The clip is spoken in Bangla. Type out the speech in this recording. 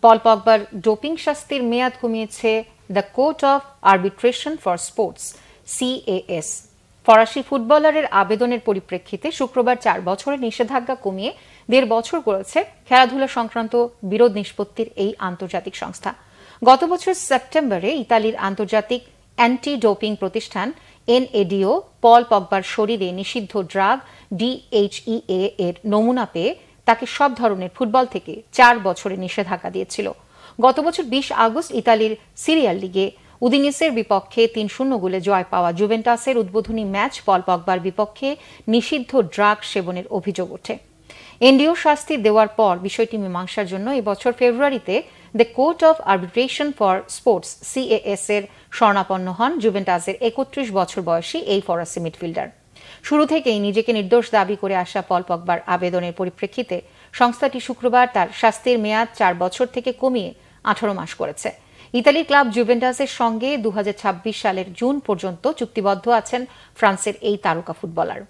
পল পগবার ডোপিং শাস্তির মেয়াদ কমিয়েছে the court of arbitration for sports CAS। ফরাসি ফুটবলারের আবেদনের পরিপ্রেক্ষিতে শুক্রবার 4 বছরের নিষেধাজ্ঞা কমিয়ে 1.5 বছর করেছে খেলাধুলা সংক্রান্ত বিরোধ নিষ্পত্তির এই আন্তর্জাতিক সংস্থা। গত বছর সেপ্টেম্বরে ইতালির আন্তর্জাতিক অ্যান্টি ডোপিং প্রতিষ্ঠান NADO পল পগবার শরীরে নিষিদ্ধ ড্রাগ DHEA এর নমুনা পেয়ে তাকে সব ধরনের ফুটবল থেকে 4 বছরের নিষেধাজ্ঞা দিয়েছিল। গত বছর 20 আগস্ট ইতালির সিরিয়াল লিগে উদিনেসের বিপক্ষে 3-0 গোলে জয় পাওয়া জুভেন্টাসের উদ্বোধনী ম্যাচ পল পগবার বিপক্ষে নিষিদ্ধ ড্রাগ সেবনের অভিযোগ ওঠে। NADO শাস্তি দেওয়ার পর বিষয়টি মীমাংসার জন্য এবছর ফেব্রুয়ারিতে the court of arbitration for sports CAS এর শরণাপন্ন হন জুভেন্টাসের 31 বছর বয়সী এই ফরাসি মিডফিল্ডার। শুরু থেকেই নিজেকে নির্দোষ দাবি করে আসা পল পগবার আবেদনের পরিপ্রেক্ষিতে সংস্থাটি শুক্রবার তার শাস্তির মেয়াদ 4 বছর থেকে কমিয়ে 18 মাস করেছে। ইতালির ক্লাব জুভেন্টাসের সঙ্গে 2026 সালের জুন পর্যন্ত চুক্তিবদ্ধ আছেন ফ্রান্সের এই তারকা ফুটবলার।